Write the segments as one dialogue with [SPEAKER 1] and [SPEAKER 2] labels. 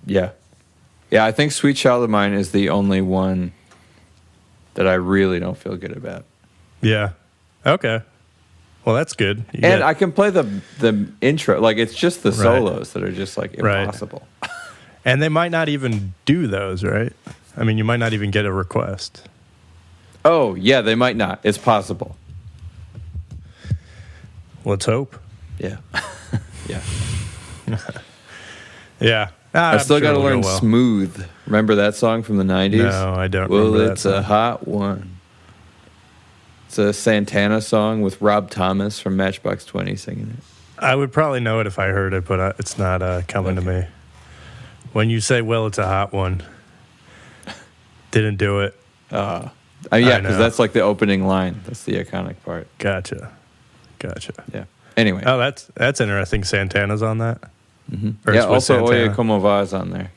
[SPEAKER 1] Yeah. Yeah, I think Sweet Child of Mine is the only one that I really don't feel good about.
[SPEAKER 2] Yeah. Okay. Well, that's good.
[SPEAKER 1] I can play the intro. Like, it's just the solos that are just, like, impossible.
[SPEAKER 2] Right. And they might not even do those, right? I mean, you might not even get a request.
[SPEAKER 1] Oh, yeah, they might not. It's possible.
[SPEAKER 2] Let's hope.
[SPEAKER 1] Yeah. Yeah.
[SPEAKER 2] Yeah.
[SPEAKER 1] I've still got to learn Smooth. Remember that song from the 90s?
[SPEAKER 2] No, I don't remember that
[SPEAKER 1] it's a hot one. It's a Santana song with Rob Thomas from Matchbox 20 singing it.
[SPEAKER 2] I would probably know it if I heard it, but it's not coming to me. When you say, well, it's a hot one, didn't do it.
[SPEAKER 1] Yeah, because that's like the opening line. That's the iconic part.
[SPEAKER 2] Gotcha.
[SPEAKER 1] Yeah. Anyway.
[SPEAKER 2] Oh, that's interesting. Santana's on that?
[SPEAKER 1] Mm-hmm. Yeah, also Oye Como Va's on there.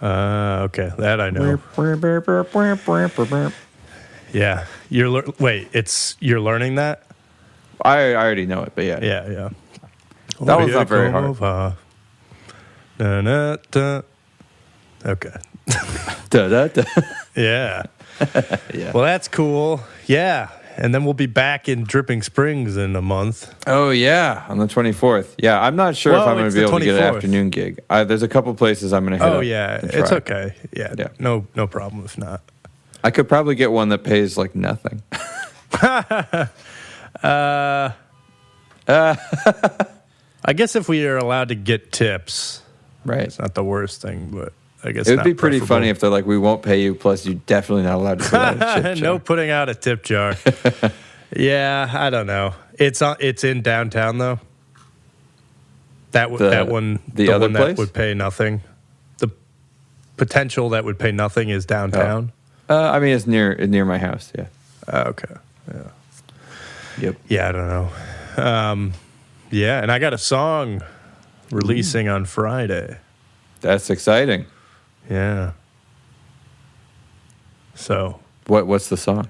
[SPEAKER 2] Okay, that I know. Yeah, you're learning that?
[SPEAKER 1] I already know it, but yeah.
[SPEAKER 2] Yeah.
[SPEAKER 1] That one's not very hard.
[SPEAKER 2] Okay.
[SPEAKER 1] Da.
[SPEAKER 2] Yeah.
[SPEAKER 1] Yeah.
[SPEAKER 2] Well, that's cool. Yeah. And then we'll be back in Dripping Springs in a month.
[SPEAKER 1] Oh, yeah, on the 24th. Yeah, I'm not sure if I'm going to be able to get an afternoon gig. There's a couple places I'm going to hit up.
[SPEAKER 2] Oh, yeah, it's okay. Yeah, no problem if not.
[SPEAKER 1] I could probably get one that pays, like, nothing.
[SPEAKER 2] I guess if we are allowed to get tips,
[SPEAKER 1] right?
[SPEAKER 2] It's not the worst thing, but I guess
[SPEAKER 1] it would be pretty funny if they're like, we won't pay you, plus you're definitely not allowed to put out a tip jar.
[SPEAKER 2] No putting out a tip jar. Yeah, I don't know. It's in downtown though. The one that would pay nothing. The potential that would pay nothing is downtown.
[SPEAKER 1] I mean, it's near my house. Yeah.
[SPEAKER 2] Okay. Yeah.
[SPEAKER 1] Yep.
[SPEAKER 2] Yeah, I don't know. Yeah, and I got a song releasing on Friday.
[SPEAKER 1] That's exciting.
[SPEAKER 2] Yeah. So.
[SPEAKER 1] What's the song?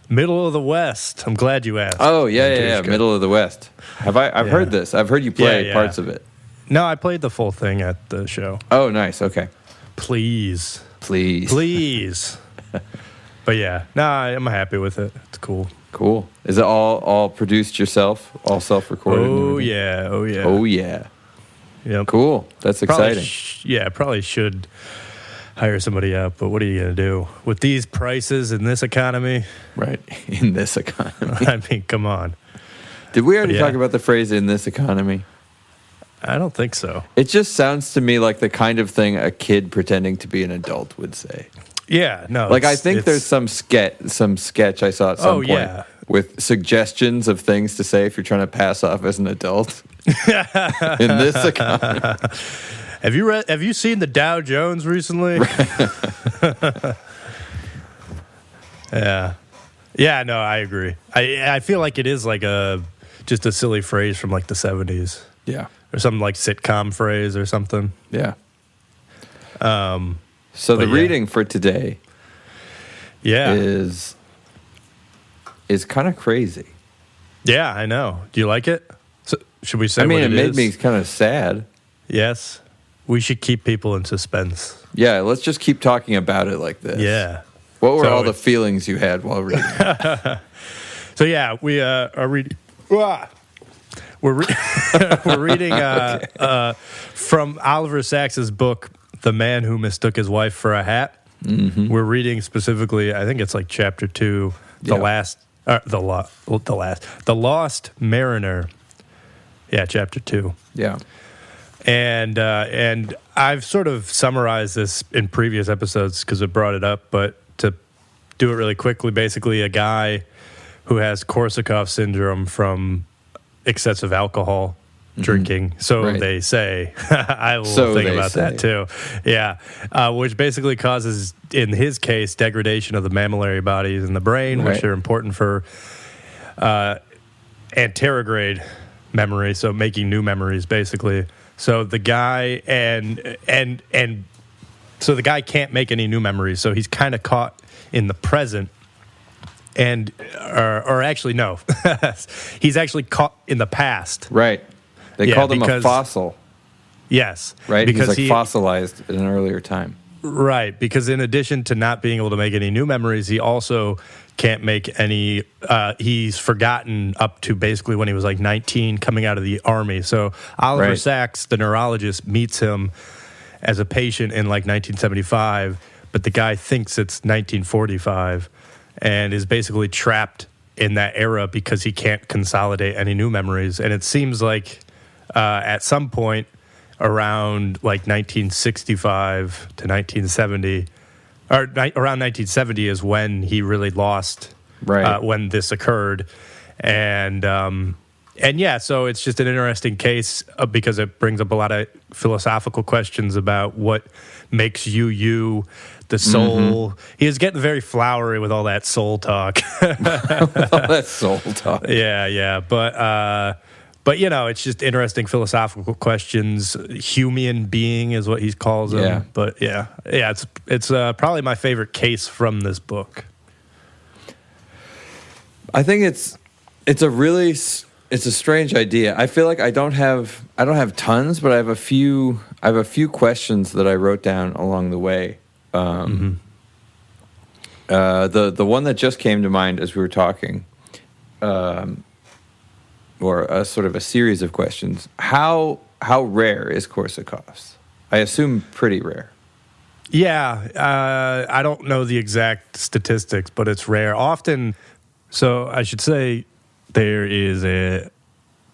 [SPEAKER 2] Middle of the West. I'm glad you asked.
[SPEAKER 1] Oh, yeah. Middle of the West. I've heard this. I've heard you play parts of it.
[SPEAKER 2] No, I played the full thing at the show.
[SPEAKER 1] Oh, nice. Okay.
[SPEAKER 2] Please. But yeah, I'm happy with it. It's cool.
[SPEAKER 1] Cool. Is it all produced yourself? All self-recorded?
[SPEAKER 2] Oh, yeah. Yep.
[SPEAKER 1] Cool. That's exciting.
[SPEAKER 2] Probably should hire somebody up, but what are you going to do? With these prices in this economy?
[SPEAKER 1] Right. In this economy.
[SPEAKER 2] I mean, come on.
[SPEAKER 1] Did we already talk about the phrase "in this economy"?
[SPEAKER 2] I don't think so.
[SPEAKER 1] It just sounds to me like the kind of thing a kid pretending to be an adult would say.
[SPEAKER 2] Yeah, no.
[SPEAKER 1] Like, I think there's some sketch I saw at some point with suggestions of things to say if you're trying to pass off as an adult in this economy.
[SPEAKER 2] Have you seen the Dow Jones recently? Yeah. Yeah, no, I agree. I feel like it is like just a silly phrase from like the 70s.
[SPEAKER 1] Yeah.
[SPEAKER 2] Or some like sitcom phrase or something.
[SPEAKER 1] Yeah. So the reading for today is kind of crazy.
[SPEAKER 2] Yeah, I know. Do you like it? So, should we say
[SPEAKER 1] it
[SPEAKER 2] is?
[SPEAKER 1] Made me kind of sad.
[SPEAKER 2] Yes. We should keep people in suspense.
[SPEAKER 1] Yeah, let's just keep talking about it like this.
[SPEAKER 2] Yeah.
[SPEAKER 1] What were all the feelings you had while reading?
[SPEAKER 2] So yeah, we are reading. We're reading from Oliver Sacks's book, "The Man Who Mistook His Wife for a Hat." Mm-hmm. We're reading specifically, I think it's like chapter 2, the Lost Mariner. Yeah, chapter 2.
[SPEAKER 1] Yeah.
[SPEAKER 2] And I've sort of summarized this in previous episodes because it brought it up, but to do it really quickly, basically a guy who has Korsakoff syndrome from excessive alcohol drinking. So they say. I will think about that too. Yeah. Which basically causes, in his case, degradation of the mammillary bodies in the brain, which are important for anterograde memory, so making new memories, basically. So the guy so the guy can't make any new memories, so he's kind of caught in the present. And or actually no, he's actually caught in the past.
[SPEAKER 1] Right. They called him a fossil.
[SPEAKER 2] Yes.
[SPEAKER 1] Right? Because he's fossilized at an earlier time.
[SPEAKER 2] Right, because in addition to not being able to make any new memories, he also can't make any, he's forgotten up to basically when he was like 19 coming out of the Army. So Oliver Sacks, the neurologist, meets him as a patient in like 1975, but the guy thinks it's 1945 and is basically trapped in that era because he can't consolidate any new memories. And it seems like at some point around like 1965 to 1970, or around 1970 is when he really lost, when this occurred. And yeah, so it's just an interesting case because it brings up a lot of philosophical questions about what makes you, the soul. He is getting very flowery with all that soul talk.
[SPEAKER 1] All that soul talk.
[SPEAKER 2] Yeah. But you know, it's just interesting philosophical questions. Human being is what he calls them.
[SPEAKER 1] Yeah.
[SPEAKER 2] But yeah, it's probably my favorite case from this book.
[SPEAKER 1] I think it's a strange idea. I feel like I don't have tons, but I have a few questions that I wrote down along the way. The one that just came to mind as we were talking, or a sort of a series of questions. How rare is Korsakoff's? I assume pretty rare.
[SPEAKER 2] Yeah, I don't know the exact statistics, but it's rare. Often, so I should say there is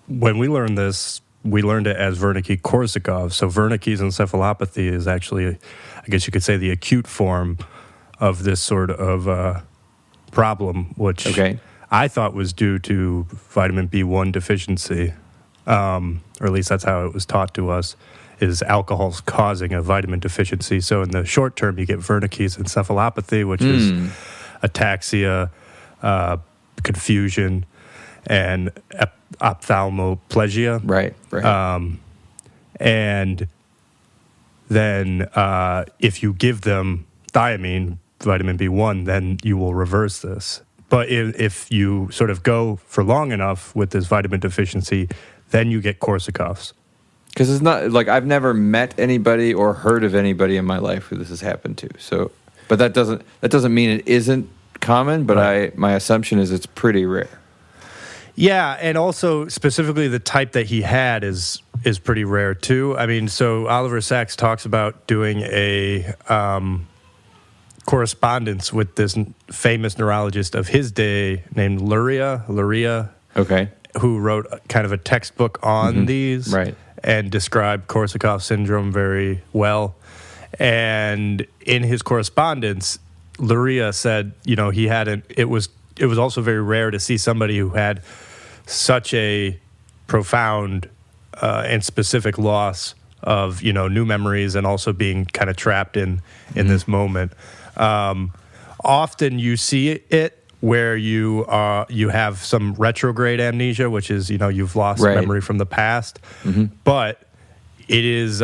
[SPEAKER 2] when we learned this, we learned it as Wernicke-Korsakoff. So Wernicke's encephalopathy is actually, I guess you could say, the acute form of this sort of problem, which I thought was due to vitamin B1 deficiency, or at least that's how it was taught to us, is alcohol's causing a vitamin deficiency. So in the short term, you get Wernicke's encephalopathy, which is ataxia, confusion, and ophthalmoplegia.
[SPEAKER 1] Right.
[SPEAKER 2] And then if you give them thiamine, vitamin B1, then you will reverse this. But if you sort of go for long enough with this vitamin deficiency, then you get Korsakoff's.
[SPEAKER 1] Because it's not like I've never met anybody or heard of anybody in my life who this has happened to. So, but that doesn't mean it isn't common. But my assumption is it's pretty rare.
[SPEAKER 2] Yeah, and also specifically the type that he had is pretty rare too. I mean, so Oliver Sacks talks about doing a correspondence with this famous neurologist of his day named Luria, who wrote kind of a textbook on these, and described Korsakoff syndrome very well. And in his correspondence, Luria said, you know, it was also very rare to see somebody who had such a profound and specific loss of, you know, new memories and also being kind of trapped in this moment. Often you see it where you have some retrograde amnesia, which is, you know, you've lost memory from the past, but it is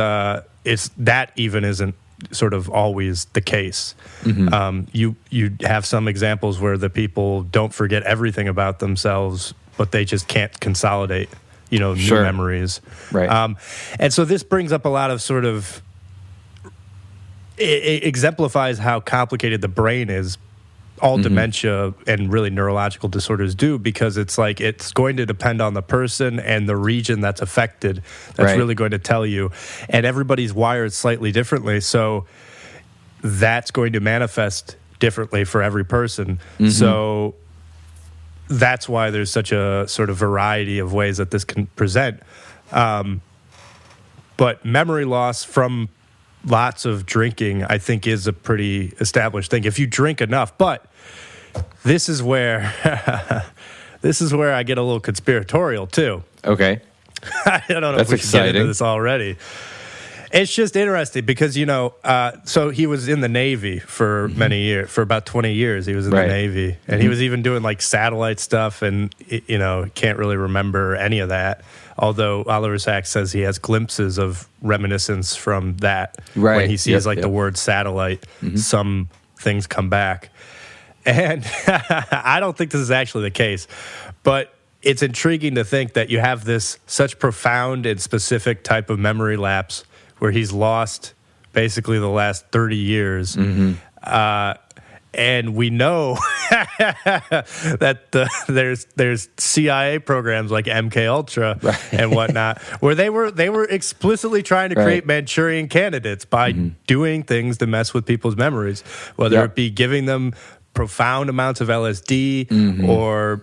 [SPEAKER 2] it's that even isn't sort of always the case. You have some examples where the people don't forget everything about themselves, but they just can't consolidate, you know, new memories. And so this brings up a lot of sort of, it exemplifies how complicated the brain is. All dementia and really neurological disorders do, because it's like it's going to depend on the person and the region that's affected. That's really going to tell you. And everybody's wired slightly differently, so that's going to manifest differently for every person. So that's why there's such a sort of variety of ways that this can present. But memory loss from lots of drinking, I think, is a pretty established thing. If you drink enough, but this is where I get a little conspiratorial too.
[SPEAKER 1] Okay.
[SPEAKER 2] I don't know if we should get into this already. It's just interesting because, you know, so he was in the Navy for many years, for about 20 years. He was in the Navy, and he was even doing like satellite stuff, and, you know, can't really remember any of that. Although Oliver Sacks says he has glimpses of reminiscence from that. When he sees the word satellite, some things come back. And I don't think this is actually the case. But it's intriguing to think that you have this such profound and specific type of memory lapse where he's lost basically the last 30 years. And we know that there's CIA programs like MK Ultra and whatnot, where they were explicitly trying to create Manchurian candidates by doing things to mess with people's memories, whether it be giving them profound amounts of LSD or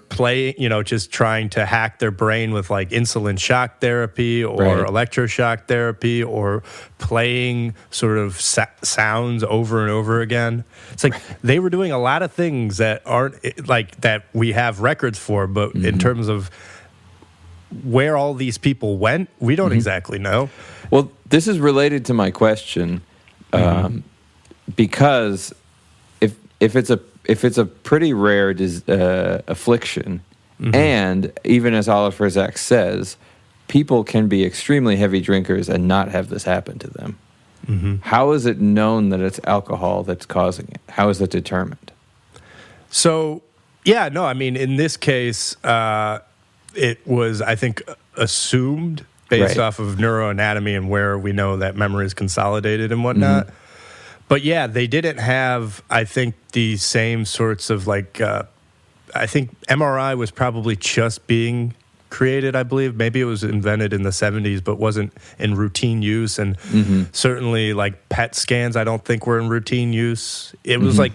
[SPEAKER 2] just trying to hack their brain with like insulin shock therapy or electroshock therapy or playing sort of sounds over and over again. It's like they were doing a lot of things that aren't like that we have records for, but in terms of where all these people went, we don't exactly know.
[SPEAKER 1] Well, this is related to my question because if it's a pretty rare affliction, and even as Oliver Sacks says, people can be extremely heavy drinkers and not have this happen to them. How is it known that it's alcohol that's causing it? How is it determined?
[SPEAKER 2] So, in this case, it was, I think, assumed based off of neuroanatomy and where we know that memory is consolidated and whatnot. But yeah, they didn't have, I think, the same sorts of like, I think MRI was probably just being created, I believe. Maybe it was invented in the 70s, but wasn't in routine use. And certainly like PET scans, I don't think were in routine use. It was like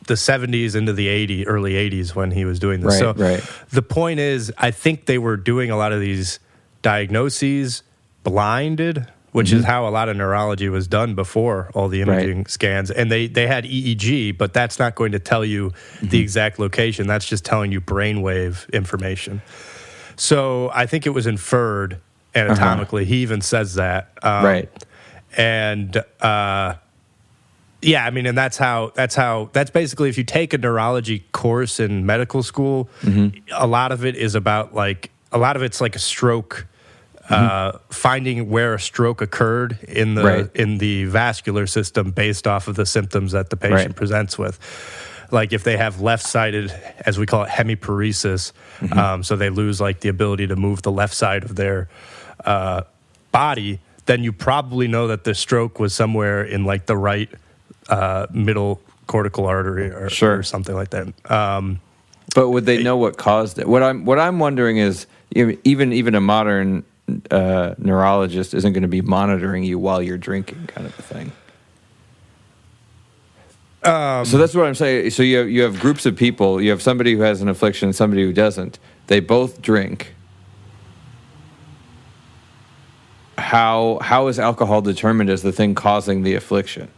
[SPEAKER 2] the 70s into the early 80s when he was doing this. The point is, I think they were doing a lot of these diagnoses blinded, which is how a lot of neurology was done before all the imaging scans. And they had EEG, but that's not going to tell you the exact location. That's just telling you brainwave information. So I think it was inferred anatomically. He even says that. And and that's basically, if you take a neurology course in medical school, a lot of it is about it's like a stroke. Finding where a stroke occurred in the vascular system based off of the symptoms that the patient presents with. Like if they have left-sided, as we call it, hemiparesis, so they lose like the ability to move the left side of their body, then you probably know that the stroke was somewhere in like the right middle cortical artery or something like that.
[SPEAKER 1] But would they know what caused it? What I'm wondering is, even a modern neurologist isn't going to be monitoring you while you're drinking, kind of a thing. So that's what I'm saying. So you have groups of people. You have somebody who has an affliction and somebody who doesn't. They both drink. How is alcohol determined as the thing causing the affliction?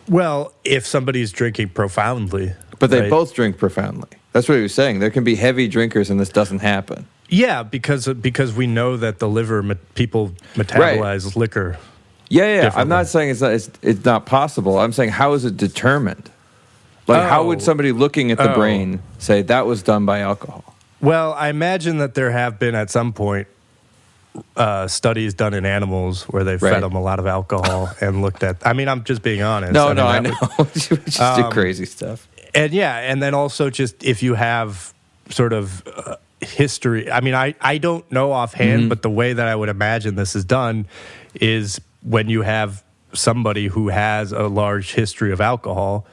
[SPEAKER 2] Well, if somebody's drinking profoundly.
[SPEAKER 1] But they both drink profoundly. That's what he was saying. There can be heavy drinkers and this doesn't happen.
[SPEAKER 2] Yeah, because we know that the liver, people metabolize liquor.
[SPEAKER 1] Yeah. I'm not saying it's not possible. I'm saying, how is it determined? Like, how would somebody looking at the brain say that was done by alcohol?
[SPEAKER 2] Well, I imagine that there have been at some point studies done in animals where they fed them a lot of alcohol and looked at. I mean, I'm just being honest.
[SPEAKER 1] I know. Just do crazy stuff.
[SPEAKER 2] And and then also just if you have sort of history. I mean, I don't know offhand, but the way that I would imagine this is done is when you have somebody who has a large history of alcohol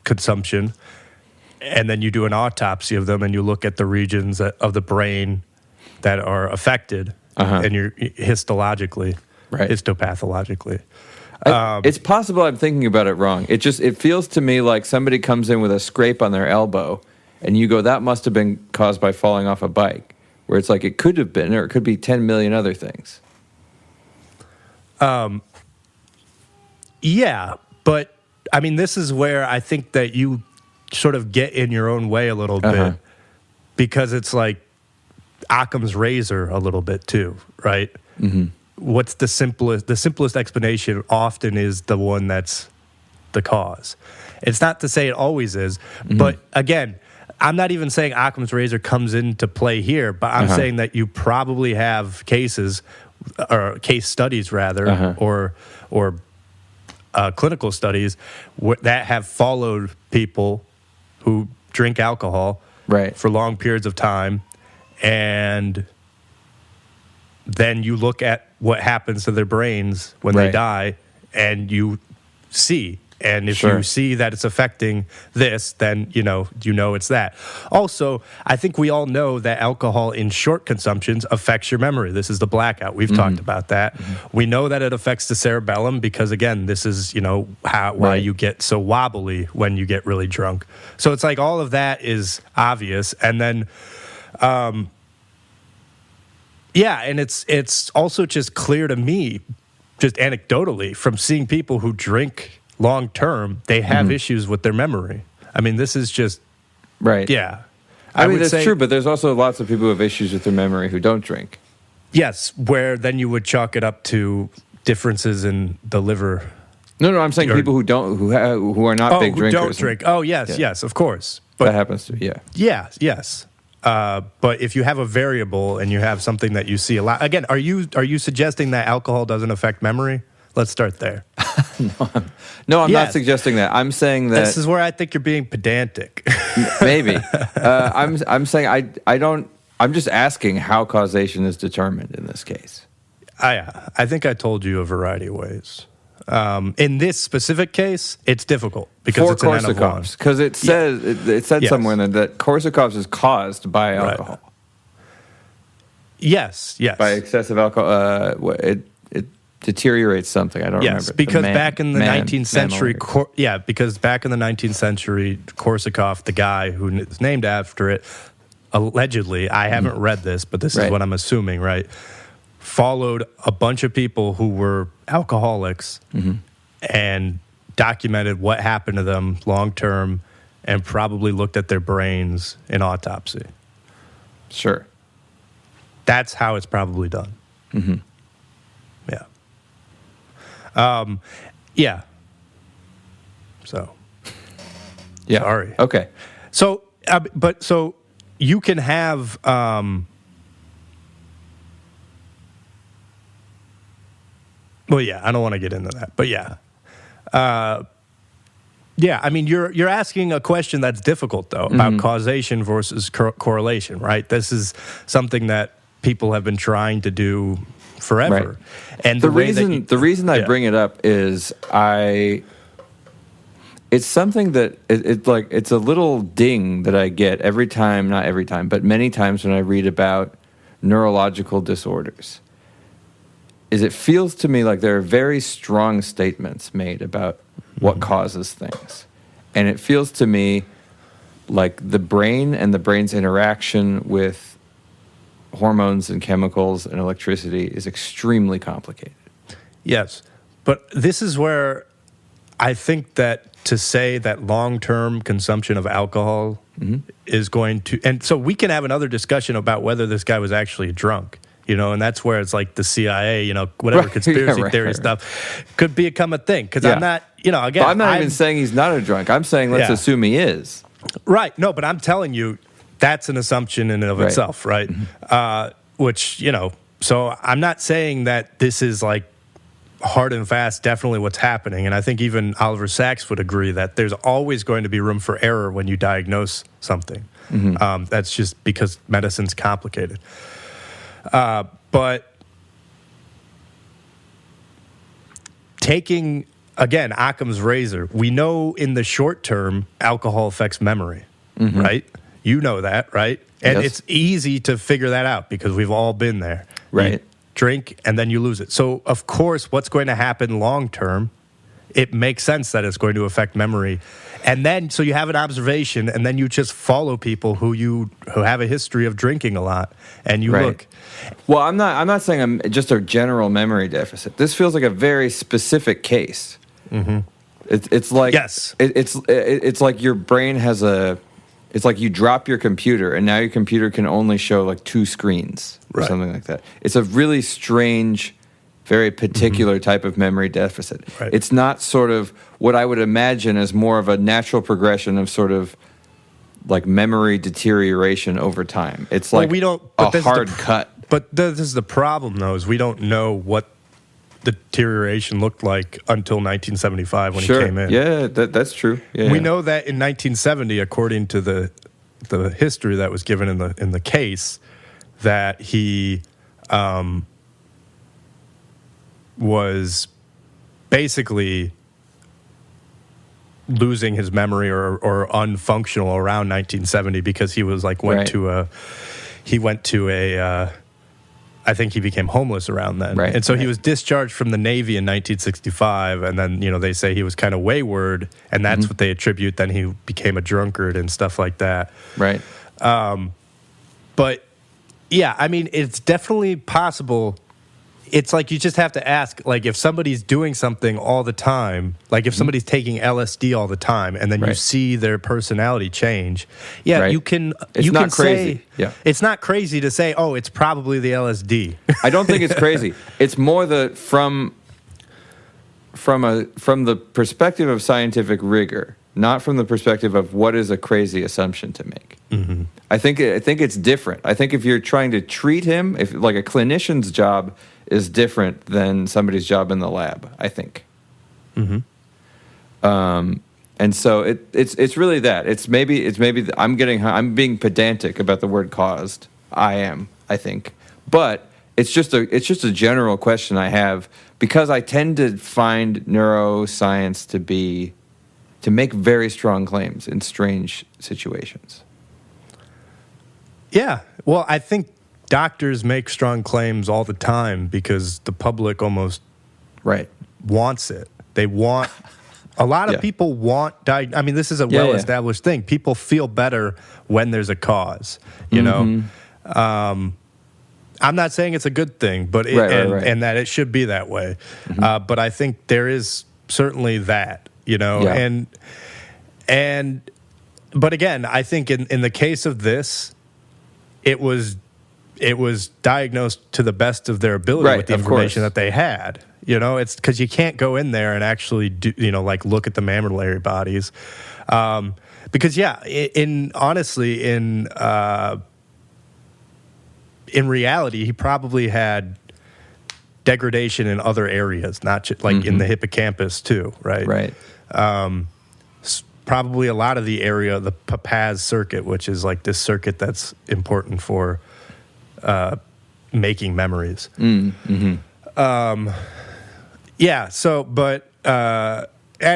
[SPEAKER 2] consumption, and then you do an autopsy of them and you look at the regions of the brain that are affected, and you're histopathologically.
[SPEAKER 1] It's possible I'm thinking about it wrong. It feels to me like somebody comes in with a scrape on their elbow, and you go, that must have been caused by falling off a bike. Where it's like it could have been, or it could be 10 million other things.
[SPEAKER 2] Yeah, but I mean, this is where I think that you sort of get in your own way a little bit, because it's like Occam's razor a little bit too, right? What's the simplest explanation often is the one that's the cause. It's not to say it always is, but again, I'm not even saying Occam's razor comes into play here, but I'm saying that you probably have cases, or case studies rather, or clinical studies that have followed people who drink alcohol
[SPEAKER 1] Right.
[SPEAKER 2] for long periods of time, and then you look at what happens to their brains when they
[SPEAKER 1] Right.
[SPEAKER 2] die, and you see. And if
[SPEAKER 1] Sure.
[SPEAKER 2] you see that it's affecting this, then you know it's that. Also, I think we all know that alcohol in short consumptions affects your memory. This is the blackout. We've talked about that. We know that it affects the cerebellum because, again, this is why
[SPEAKER 1] Right.
[SPEAKER 2] you get so wobbly when you get really drunk. So it's like all of that is obvious, and then. And it's also just clear to me, just anecdotally, from seeing people who drink long term, they have issues with their memory. I mean, this is just
[SPEAKER 1] Right.
[SPEAKER 2] yeah.
[SPEAKER 1] I mean,
[SPEAKER 2] would
[SPEAKER 1] that's
[SPEAKER 2] say,
[SPEAKER 1] true, but there's also lots of people who have issues with their memory who don't drink.
[SPEAKER 2] yes, where then you would chalk it up to differences in the liver.
[SPEAKER 1] No, I'm saying
[SPEAKER 2] Or-
[SPEAKER 1] people who don't, who are not big
[SPEAKER 2] who
[SPEAKER 1] drinkers.
[SPEAKER 2] don't drink. Oh, yes,
[SPEAKER 1] Yeah.
[SPEAKER 2] yes, of course.
[SPEAKER 1] That
[SPEAKER 2] But
[SPEAKER 1] happens to, yeah.
[SPEAKER 2] yes. But if you have a variable and you have something that you see a lot, again, are you suggesting that alcohol doesn't affect memory? Let's start there.
[SPEAKER 1] No, I'm not
[SPEAKER 2] Yes.
[SPEAKER 1] suggesting that. I'm saying that
[SPEAKER 2] This is where I think you're being pedantic.
[SPEAKER 1] maybe. I'm saying I don't. I'm just asking how causation is determined in this case.
[SPEAKER 2] I think I told you a variety of ways. In this specific case, it's difficult because
[SPEAKER 1] For
[SPEAKER 2] it's an N of one.
[SPEAKER 1] Korsakoff's, because it says it said
[SPEAKER 2] Yes.
[SPEAKER 1] somewhere in there that Korsakoff's is caused by
[SPEAKER 2] Right.
[SPEAKER 1] alcohol,
[SPEAKER 2] Yes.
[SPEAKER 1] by excessive alcohol. It deteriorates something. I don't
[SPEAKER 2] Yes,
[SPEAKER 1] remember.
[SPEAKER 2] because back in the 19th century,
[SPEAKER 1] mammalian.
[SPEAKER 2] because back in the 19th century, Korsakoff, the guy who is named after it, allegedly, I haven't read this, but this is
[SPEAKER 1] Right.
[SPEAKER 2] what I'm assuming, right? Followed a bunch of people who were alcoholics and documented what happened to them long term, and probably looked at their brains in autopsy.
[SPEAKER 1] Sure.
[SPEAKER 2] That's how it's probably done. Yeah. Yeah. So,
[SPEAKER 1] Yeah.
[SPEAKER 2] Sorry.
[SPEAKER 1] Okay.
[SPEAKER 2] so you can have, well, yeah, I don't want to get into that, but yeah. Yeah, I mean, you're asking a question that's difficult, though, about causation versus correlation, right? This is something that people have been trying to do forever.
[SPEAKER 1] Right.
[SPEAKER 2] And
[SPEAKER 1] The
[SPEAKER 2] way that
[SPEAKER 1] reason the reason I
[SPEAKER 2] Yeah.
[SPEAKER 1] bring it up is it's something that it's a little ding that I get every time, not every time, but many times when I read about neurological disorders. Is it feels to me like there are very strong statements made about what causes things. And it feels to me like the brain and the brain's interaction with hormones and chemicals and electricity is extremely complicated.
[SPEAKER 2] Yes, but this is where I think that to say that long-term consumption of alcohol is going to, and so we can have another discussion about whether this guy was actually drunk, and that's where it's like the CIA, whatever
[SPEAKER 1] Right.
[SPEAKER 2] conspiracy
[SPEAKER 1] Yeah, right,
[SPEAKER 2] theory
[SPEAKER 1] right.
[SPEAKER 2] stuff could become a thing. Because
[SPEAKER 1] Yeah.
[SPEAKER 2] I'm not, again,
[SPEAKER 1] But I'm not even saying he's not a drunk. I'm saying let's
[SPEAKER 2] Yeah.
[SPEAKER 1] assume he is.
[SPEAKER 2] Right. No, but I'm telling you, that's an assumption in and of
[SPEAKER 1] Right.
[SPEAKER 2] itself, right? Which, so I'm not saying that this is like hard and fast, definitely what's happening. And I think even Oliver Sacks would agree that there's always going to be room for error when you diagnose something. That's just because medicine's complicated. But taking, again, Occam's razor, we know in the short term, alcohol affects memory, right? You know that, right? And
[SPEAKER 1] Yes.
[SPEAKER 2] it's easy to figure that out because we've all been there.
[SPEAKER 1] Right.
[SPEAKER 2] You drink and then you lose it. So, of course, what's going to happen long term, it makes sense that it's going to affect memory. And then, so you have an observation, and then you just follow people who have a history of drinking a lot, and you
[SPEAKER 1] Right.
[SPEAKER 2] look.
[SPEAKER 1] Well, I'm not saying I'm just a general memory deficit. This feels like a very specific case. It's like
[SPEAKER 2] Yes.
[SPEAKER 1] It's like your brain has it's like you drop your computer and now your computer can only show like 2 screens or
[SPEAKER 2] Right.
[SPEAKER 1] something like that. It's a really strange, very particular type of memory deficit.
[SPEAKER 2] Right.
[SPEAKER 1] It's not sort of what I would imagine as more of a natural progression of sort of like memory deterioration over time. It's
[SPEAKER 2] Well,
[SPEAKER 1] like
[SPEAKER 2] we don't-
[SPEAKER 1] a
[SPEAKER 2] but this is the
[SPEAKER 1] hard cut.
[SPEAKER 2] But this is the problem, though, is we don't know what the deterioration looked like until 1975 when
[SPEAKER 1] Sure.
[SPEAKER 2] he came in.
[SPEAKER 1] Yeah, that's true. Yeah,
[SPEAKER 2] We know that in 1970, according to the history that was given in the case, that he was basically losing his memory or unfunctional around 1970 because he was like went to a I think he became homeless around then.
[SPEAKER 1] Right,
[SPEAKER 2] and so he was discharged from the Navy in 1965, and then, they say he was kind of wayward, and that's what they attribute. Then he became a drunkard and stuff like that.
[SPEAKER 1] Right.
[SPEAKER 2] But, yeah, I mean, it's definitely possible. It's like you just have to ask, like, if somebody's doing something all the time, like if somebody's taking LSD all the time, and then you see their personality change, you can
[SPEAKER 1] It's not crazy.
[SPEAKER 2] It's not crazy to say, oh, it's probably the LSD.
[SPEAKER 1] I don't think it's crazy. It's more from the perspective of scientific rigor, not from the perspective of what is a crazy assumption to make. Mm-hmm. I think it's different. I think if you're trying to treat him, if like a clinician's job is different than somebody's job in the lab, I think. Mm-hmm. And so it's really that. It's maybe I'm being pedantic about the word caused. I think. But it's just a general question I have, because I tend to find neuroscience to make very strong claims in strange situations.
[SPEAKER 2] Yeah. Well, I think doctors make strong claims all the time because the public almost wants it. They want a lot of people want I mean, this is a well-established thing. People feel better when there's a cause, you know. I'm not saying it's a good thing, but and that it should be that way. Mm-hmm. But I think there is certainly that, but again, I think in the case of this, it was diagnosed to the best of their ability with the information that they had. It's because you can't go in there and actually do, like look at the mammillary bodies. Because in reality, he probably had degradation in other areas, not just like in the hippocampus too, right?
[SPEAKER 1] Right.
[SPEAKER 2] Probably a lot of the area, the Papaz circuit, which is like this circuit that's important for making memories. Mm-hmm. And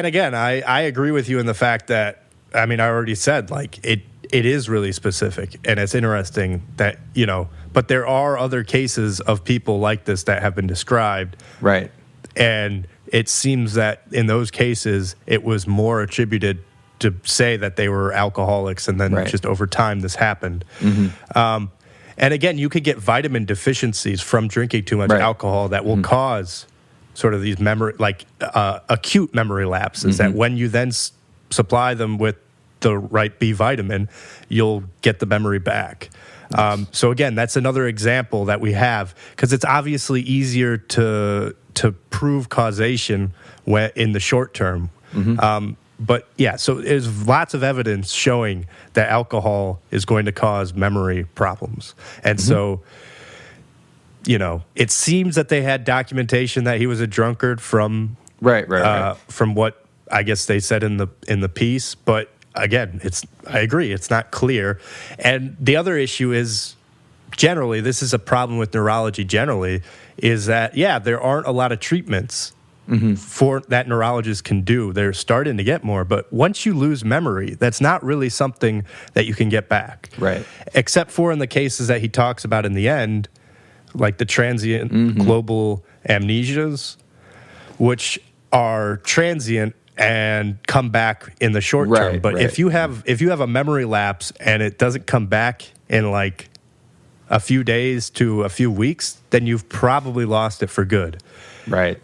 [SPEAKER 2] again, I agree with you in the fact that, I mean, I already said, like, it is really specific, and it's interesting that, but there are other cases of people like this that have been described.
[SPEAKER 1] Right.
[SPEAKER 2] And it seems that in those cases, it was more attributed to say that they were alcoholics, and then just over time this happened. Mm-hmm. And again, you could get vitamin deficiencies from drinking too much alcohol that will cause sort of these acute memory lapses, that when you then supply them with the right B vitamin, you'll get the memory back. So again, that's another example that we have, because it's obviously easier to prove causation in the short term. Mm-hmm. But yeah, so there's lots of evidence showing that alcohol is going to cause memory problems. And so, it seems that they had documentation that he was a drunkard from from what I guess they said in the piece. But again, I agree, it's not clear. And the other issue is, generally, this is a problem with neurology generally, is that, there aren't a lot of treatments for that neurologists can do. They're starting to get more, but once you lose memory, that's not really something that you can get back. Right. Except for in the cases that he talks about in the end, like the transient global amnesias, which are transient and come back in the short term. But if you have a memory lapse and it doesn't come back in like a few days to a few weeks, then you've probably lost it for good. Right.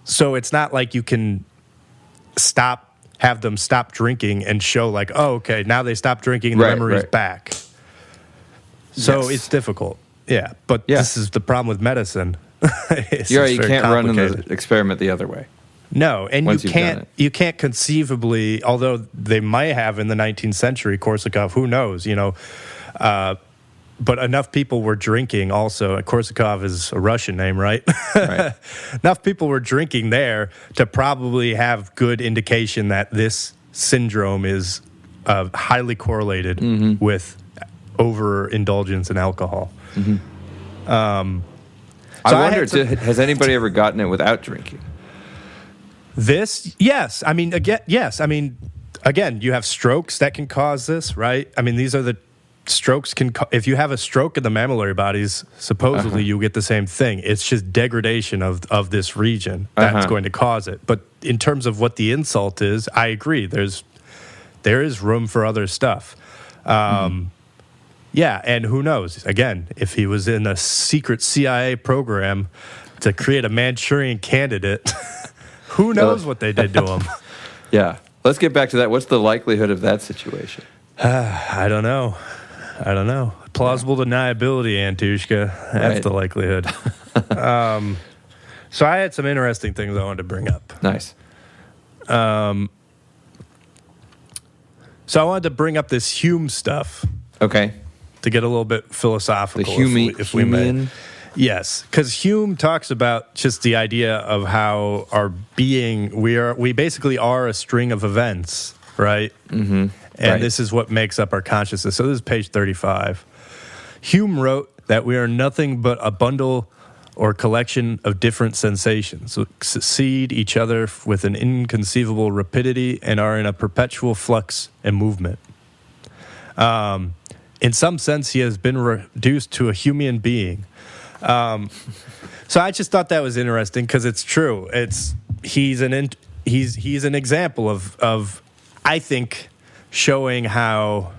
[SPEAKER 2] So it's not like you can have them stop drinking and show like, oh, okay, now they stop drinking and the memory's back. So it's difficult. Yeah. But this is the problem with medicine.
[SPEAKER 1] You can't run the experiment the other way.
[SPEAKER 2] No, and you can't conceivably, although they might have in the 19th century, Korsakoff, who knows, but enough people were drinking also. Korsakoff is a Russian name, right?
[SPEAKER 1] Right.
[SPEAKER 2] Enough people were drinking there to probably have good indication that this syndrome is highly correlated with overindulgence in alcohol.
[SPEAKER 1] I wonder, has anybody ever gotten it without drinking?
[SPEAKER 2] Yes. I mean, again, you have strokes that can cause this, right? I mean, these are the strokes if you have a stroke in the mammillary bodies, supposedly you get the same thing. It's just degradation of this region that's going to cause it. But in terms of what the insult is, I agree. There is room for other stuff. Yeah, and who knows? Again, if he was in a secret CIA program to create a Manchurian candidate, who knows what they did to him?
[SPEAKER 1] Yeah. Let's get back to that. What's the likelihood of that situation?
[SPEAKER 2] I don't know. Plausible deniability, Antushka. That's the likelihood. So I had some interesting things I wanted to bring up.
[SPEAKER 1] Nice.
[SPEAKER 2] So I wanted to bring up this Hume stuff.
[SPEAKER 1] Okay.
[SPEAKER 2] To get a little bit philosophical, if we may. Yes, because Hume talks about just the idea of how our being, we basically are a string of events, right? And this is what makes up our consciousness. So this is page 35. Hume wrote that we are nothing but a bundle or collection of different sensations, which succeed each other with an inconceivable rapidity and are in a perpetual flux and movement. In some sense, he has been reduced to a human being. So I just thought that was interesting because it's true. He's an example of I think showing how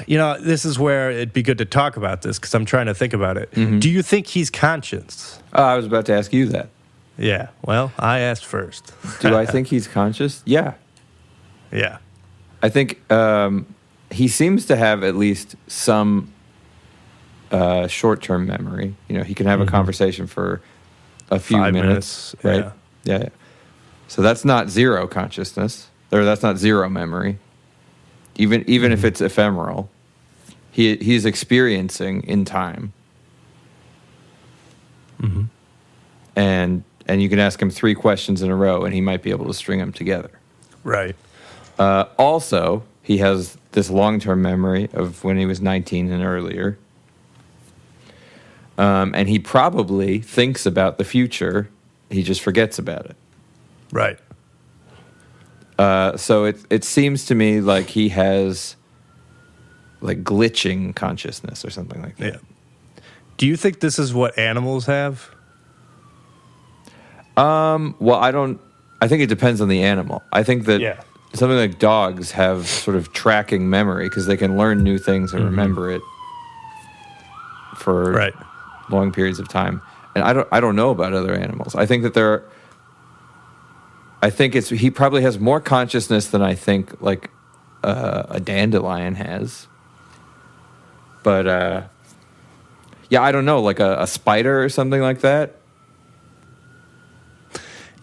[SPEAKER 2] this is where it'd be good to talk about this because I'm trying to think about it. Do you think he's conscious?
[SPEAKER 1] I was about to ask you that.
[SPEAKER 2] Yeah. Well, I asked first.
[SPEAKER 1] Do I think he's conscious? Yeah.
[SPEAKER 2] Yeah.
[SPEAKER 1] I think he seems to have at least some short-term memory. He can have a conversation for a few
[SPEAKER 2] 5
[SPEAKER 1] minutes, right? Yeah. So that's not zero consciousness, or that's not zero memory. Even if it's ephemeral, he's experiencing in time. And you can ask him 3 questions in a row, and he might be able to string them together.
[SPEAKER 2] Right.
[SPEAKER 1] Also, he has this long-term memory of when he was 19 and earlier. And he probably thinks about the future. He just forgets about it.
[SPEAKER 2] Right.
[SPEAKER 1] So it seems to me like he has like glitching consciousness or something like that.
[SPEAKER 2] Yeah. Do you think this is what animals have?
[SPEAKER 1] Well, I think it depends on the animal. I think that something like dogs have sort of tracking memory because they can learn new things and remember it for long periods of time. And I don't know about other animals. I think that he probably has more consciousness than I think like a dandelion has. But I don't know, like a spider or something like that.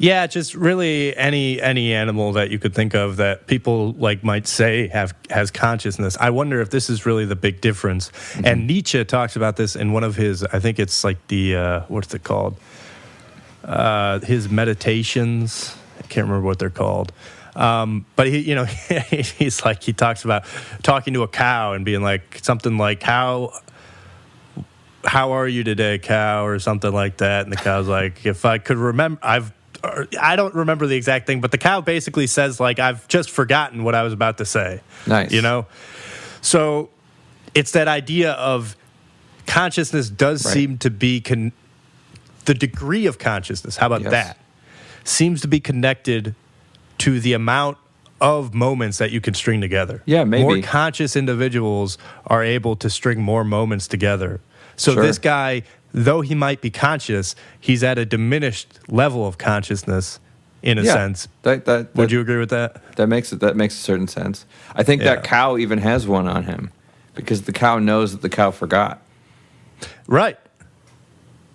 [SPEAKER 2] Yeah, just really any animal that you could think of that people like might say has consciousness. I wonder if this is really the big difference. And Nietzsche talks about this in one of his, I think it's like the what's it called? His meditations. I can't remember what they're called. But he talks about talking to a cow and being like something like how are you today, cow, or something like that. And the cow's like, if I could remember, I don't remember the exact thing, but the cow basically says, like, I've just forgotten what I was about to say.
[SPEAKER 1] Nice.
[SPEAKER 2] So it's that idea of consciousness does seem to be the degree of consciousness. How about that? Seems to be connected to the amount of moments that you can string together.
[SPEAKER 1] Yeah, maybe.
[SPEAKER 2] More conscious individuals are able to string more moments together. So this guy, though he might be conscious, he's at a diminished level of consciousness in a sense. Would you agree with that?
[SPEAKER 1] That makes a certain sense. I think that cow even has one on him because the cow knows that the cow forgot.
[SPEAKER 2] Right.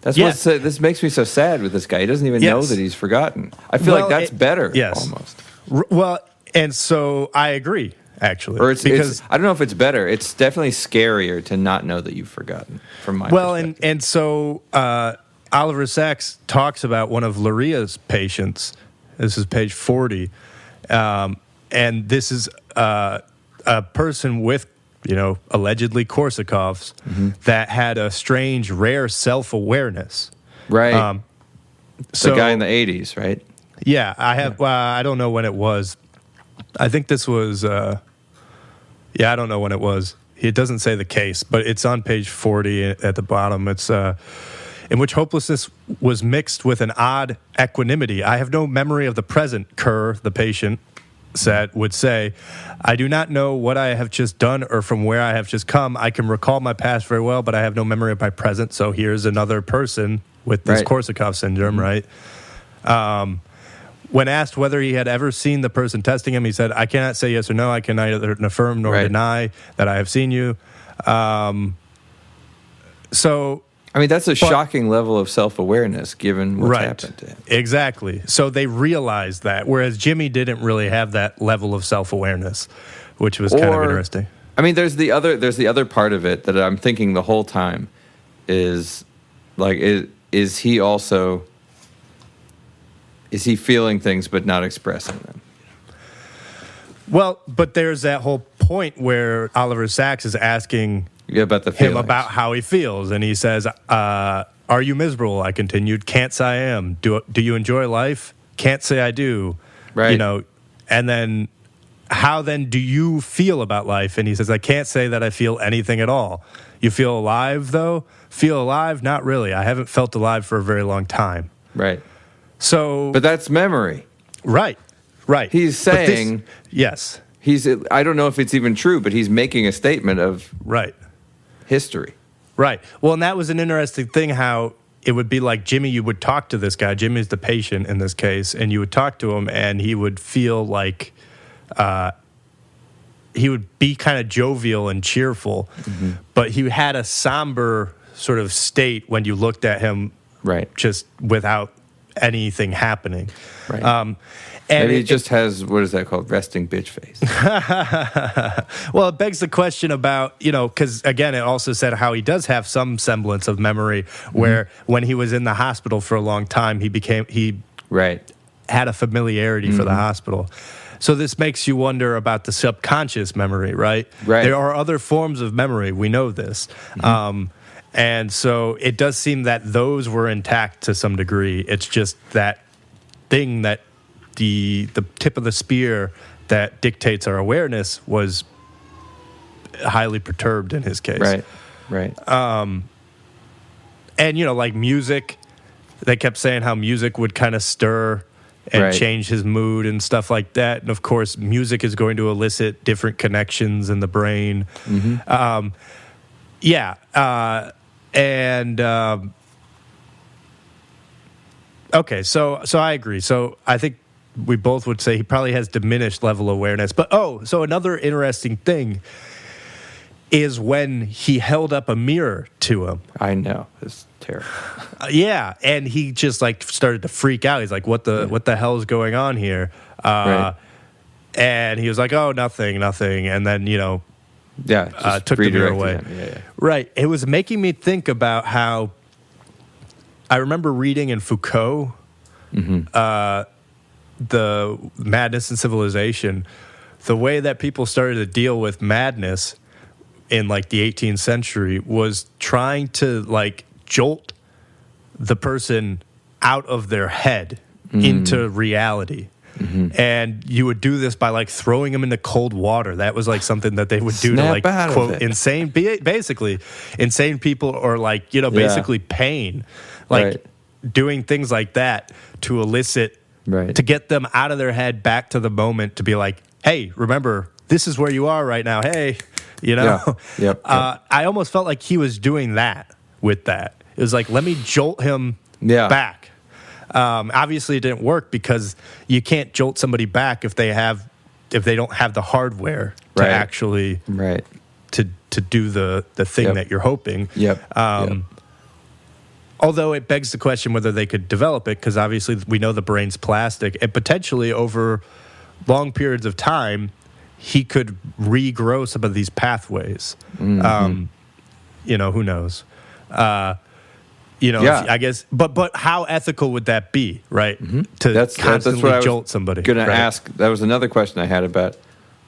[SPEAKER 1] That's this makes me so sad with this guy. He doesn't even know that he's forgotten. I feel like that's better almost.
[SPEAKER 2] Well, and so I agree. actually.
[SPEAKER 1] Or it's I don't know if it's better. It's definitely scarier to not know that you've forgotten, from my perspective.
[SPEAKER 2] And so Oliver Sacks talks about one of Luria's patients. This is page 40. And this is a person with, allegedly Korsakoff's that had a strange, rare self-awareness.
[SPEAKER 1] Right.
[SPEAKER 2] So,
[SPEAKER 1] the guy in the 80s, right?
[SPEAKER 2] Yeah, I have. I don't know when it was. I think this was. I don't know when it was. It doesn't say the case, but it's on page 40 at the bottom. It's in which hopelessness was mixed with an odd equanimity. I have no memory of the present, Kerr, the patient, would say. I do not know what I have just done or from where I have just come. I can recall my past very well, but I have no memory of my present. So here's another person with this Korsakoff syndrome, right? When asked whether he had ever seen the person testing him, he said, I cannot say yes or no. I can neither affirm nor deny that I have seen you.
[SPEAKER 1] That's a shocking level of self-awareness given what's happened to him.
[SPEAKER 2] Exactly. So they realized that, whereas Jimmy didn't really have that level of self-awareness, which was kind of interesting.
[SPEAKER 1] There's the other part of it that I'm thinking the whole time is, like, is he feeling things but not expressing them?
[SPEAKER 2] Well, but there's that whole point where Oliver Sacks is asking
[SPEAKER 1] about
[SPEAKER 2] him about how he feels, and he says, "Are you miserable?" I continued. "Can't say I am. Do you enjoy life?" "Can't say I do."
[SPEAKER 1] Right.
[SPEAKER 2] And then, how then do you feel about life? And he says, "I can't say that I feel anything at all." "You feel alive, though?" "Feel alive? Not really. I haven't felt alive for a very long time."
[SPEAKER 1] Right.
[SPEAKER 2] So,
[SPEAKER 1] but that's memory.
[SPEAKER 2] Right.
[SPEAKER 1] He's saying,
[SPEAKER 2] yes.
[SPEAKER 1] I don't know if it's even true, but he's making a statement of history.
[SPEAKER 2] Right. Well, and that was an interesting thing, how it would be like Jimmy, you would talk to this guy. Jimmy's the patient in this case, and you would talk to him, and he would feel like he would be kind of jovial and cheerful, but he had a somber sort of state when you looked at him just without anything happening.
[SPEAKER 1] Right. And maybe he just has, what is that called, resting bitch face.
[SPEAKER 2] Well, it begs the question about, because, again, it also said how he does have some semblance of memory, where when he was in the hospital for a long time, he had a familiarity for the hospital. So this makes you wonder about the subconscious memory, right? There are other forms of memory. We know this. And so it does seem that those were intact to some degree. It's just that thing that the tip of the spear that dictates our awareness was highly perturbed in his case.
[SPEAKER 1] Right.
[SPEAKER 2] And, like music, they kept saying how music would kind of stir and change his mood and stuff like that. And, of course, music is going to elicit different connections in the brain. Okay, so I agree. So I think we both would say he probably has diminished level of awareness. But, so another interesting thing is when he held up a mirror to him.
[SPEAKER 1] I know. It's terrible.
[SPEAKER 2] And he just, started to freak out. He's like, what the hell is going on here? And he was like, oh, nothing. And then, took the mirror away. Right. It was making me think about how I remember reading in Foucault, the Madness and Civilization, the way that people started to deal with madness in the 18th century was trying to jolt the person out of their head into reality. And you would do this by throwing them into cold water. That was something that they would do to quote insane, basically insane people, or basically pain, doing things like that to elicit, to get them out of their head back to the moment, to be like, hey, remember, this is where you are right now. Hey, I almost felt like he was doing that with that. It was like, let me jolt him back. Obviously, it didn't work because you can't jolt somebody back if they don't have the hardware to actually to do the thing that you're hoping. Although it begs the question whether they could develop it, because obviously we know the brain's plastic, and potentially over long periods of time, he could regrow some of these pathways. Who knows? I guess, but how ethical would that be, right? To constantly jolt somebody.
[SPEAKER 1] Going to ask. That was another question I had about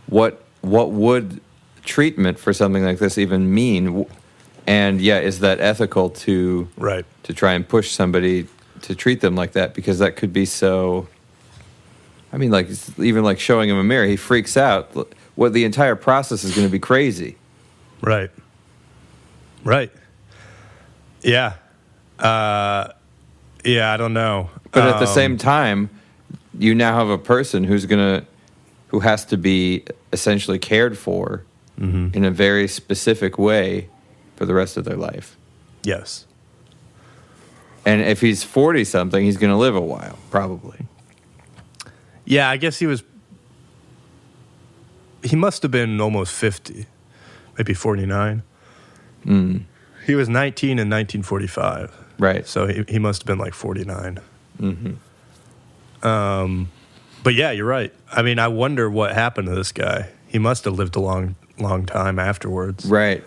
[SPEAKER 1] what would treatment for something like this even mean, and is that ethical to try and push somebody to treat them like that, because that could be so. I mean, like even like showing him a mirror, he freaks out. What the entire process is going to be crazy.
[SPEAKER 2] Right. Yeah. I don't know.
[SPEAKER 1] But at the same time, you now have a person who has to be essentially cared for in a very specific way for the rest of their life.
[SPEAKER 2] Yes.
[SPEAKER 1] And if he's 40-something, he's going to live a while, probably.
[SPEAKER 2] Yeah, I guess he must have been almost 50, maybe 49. He was 19 in 1945.
[SPEAKER 1] Right.
[SPEAKER 2] So he must have been like 49. But yeah, you're right. I mean, I wonder what happened to this guy. He must have lived a long time afterwards.
[SPEAKER 1] Right.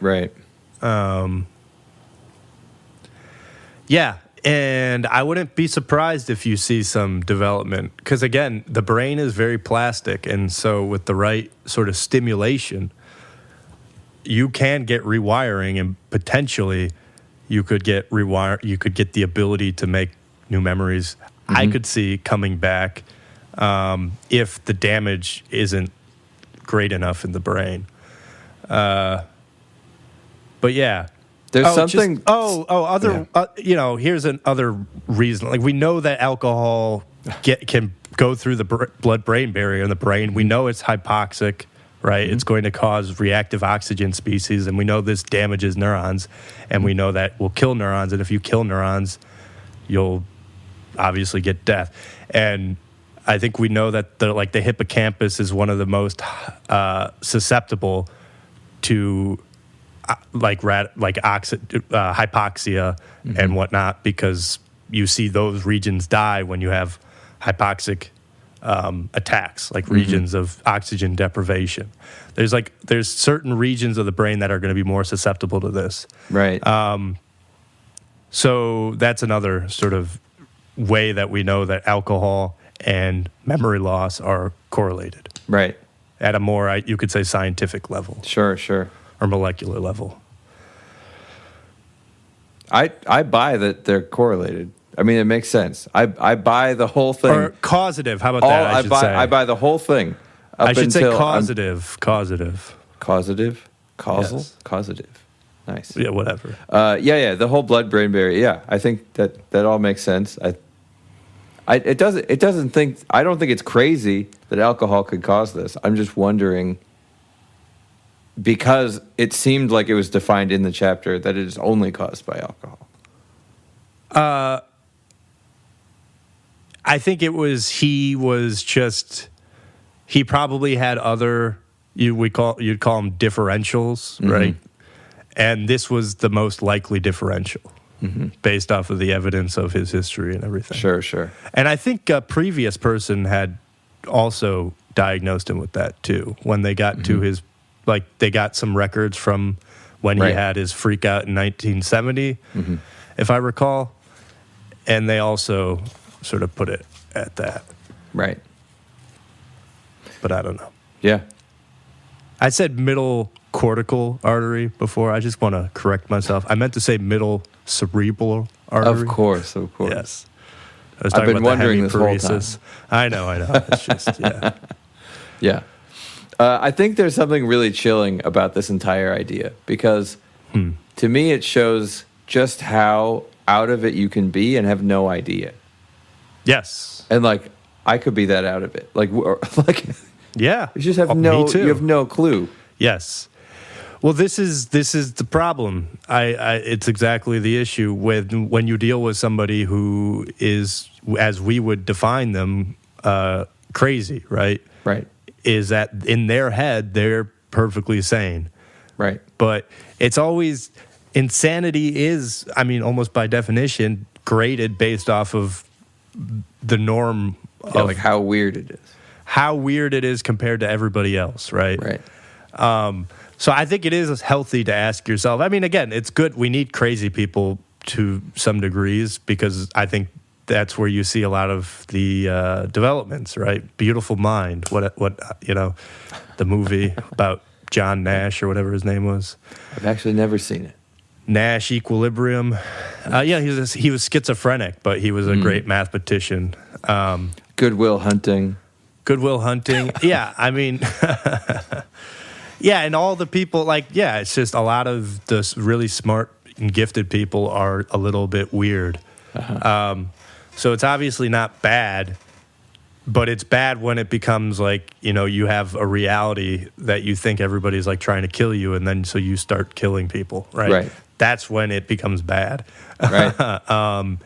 [SPEAKER 2] Yeah, and I wouldn't be surprised if you see some development. Because again, the brain is very plastic. And so with the right sort of stimulation, you can get rewiring, and potentially you could get the ability to make new memories. I could see coming back if the damage isn't great enough in the brain. But yeah,
[SPEAKER 1] there's something.
[SPEAKER 2] Here's another reason. Like, we know that alcohol can go through the blood-brain barrier in the brain. We know it's hypoxic. Right, it's going to cause reactive oxygen species, and we know this damages neurons, and we know that will kill neurons, and if you kill neurons, you'll obviously get death. And I think we know that the hippocampus is one of the most susceptible to hypoxia and whatnot, because you see those regions die when you have hypoxic attacks, like regions of oxygen deprivation. There's certain regions of the brain that are going to be more susceptible to this.
[SPEAKER 1] Right.
[SPEAKER 2] So that's another sort of way that we know that alcohol and memory loss are correlated.
[SPEAKER 1] Right.
[SPEAKER 2] At a more, you could say, scientific level.
[SPEAKER 1] Sure.
[SPEAKER 2] Or molecular level.
[SPEAKER 1] I buy that they're correlated. I mean, it makes sense. I buy the whole thing.
[SPEAKER 2] Or causative. How about that?
[SPEAKER 1] I buy the whole thing.
[SPEAKER 2] I should say causative. Causative.
[SPEAKER 1] Causative? Causal?
[SPEAKER 2] Yes.
[SPEAKER 1] Causative. Nice.
[SPEAKER 2] Yeah, whatever.
[SPEAKER 1] The whole blood-brain barrier. Yeah, I think that all makes sense. I don't think it's crazy that alcohol could cause this. I'm just wondering, because it seemed like it was defined in the chapter that it is only caused by alcohol.
[SPEAKER 2] I think he probably had other, you'd call them differentials, right? And this was the most likely differential based off of the evidence of his history and everything.
[SPEAKER 1] Sure.
[SPEAKER 2] And I think a previous person had also diagnosed him with that too. When they got to his, they got some records from when he had his freak out in 1970, if I recall. And they also sort of put it at that.
[SPEAKER 1] Right.
[SPEAKER 2] But I don't know.
[SPEAKER 1] Yeah.
[SPEAKER 2] I said middle cortical artery before. I just want to correct myself. I meant to say middle cerebral artery.
[SPEAKER 1] Of course.
[SPEAKER 2] Yes. I was talking
[SPEAKER 1] I've been
[SPEAKER 2] about
[SPEAKER 1] wondering this whole time.
[SPEAKER 2] I know. It's just, yeah.
[SPEAKER 1] Yeah. I think there's something really chilling about this entire idea, because to me it shows just how out of it you can be and have no idea.
[SPEAKER 2] Yes.
[SPEAKER 1] And I could be that out of it.
[SPEAKER 2] Yeah.
[SPEAKER 1] You just have you have no clue.
[SPEAKER 2] Yes. Well, this is the problem. It's exactly the issue when you deal with somebody who is, as we would define them, crazy, right?
[SPEAKER 1] Right.
[SPEAKER 2] Is that in their head they're perfectly sane.
[SPEAKER 1] Right.
[SPEAKER 2] But it's always, insanity is, I mean, almost by definition, graded based off of the norm of
[SPEAKER 1] how weird it is.
[SPEAKER 2] how weird it is compared to everybody else, right?
[SPEAKER 1] Right.
[SPEAKER 2] So I think it is healthy to ask yourself. I mean, again, it's good. We need crazy people to some degrees because I think that's where you see a lot of the developments, right? Beautiful Mind, what the movie about John Nash or whatever his name was.
[SPEAKER 1] I've actually never seen it.
[SPEAKER 2] Nash Equilibrium. He was schizophrenic, but he was a great mathematician.
[SPEAKER 1] Good Will Hunting. Yeah, I mean, yeah, and all the people, it's just a lot of the really smart and gifted people are a little bit weird. So it's obviously not bad, but it's bad when it becomes you have a reality that you think everybody's trying to kill you, and then so you start killing people, right? Right.
[SPEAKER 2] That's when it becomes bad.
[SPEAKER 1] Right.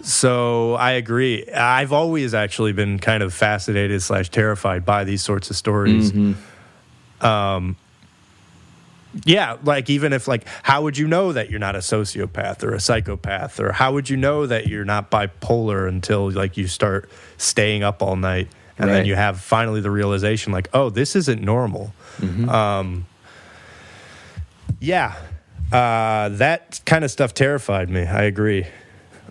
[SPEAKER 2] So I agree. I've always actually been kind of fascinated / terrified by these sorts of stories.
[SPEAKER 1] Mm-hmm.
[SPEAKER 2] Yeah, even if how would you know that you're not a sociopath or a psychopath, or how would you know that you're not bipolar until you start staying up all night and then you have finally the realization oh, this isn't normal.
[SPEAKER 1] Mm-hmm.
[SPEAKER 2] That kind of stuff terrified me. I agree.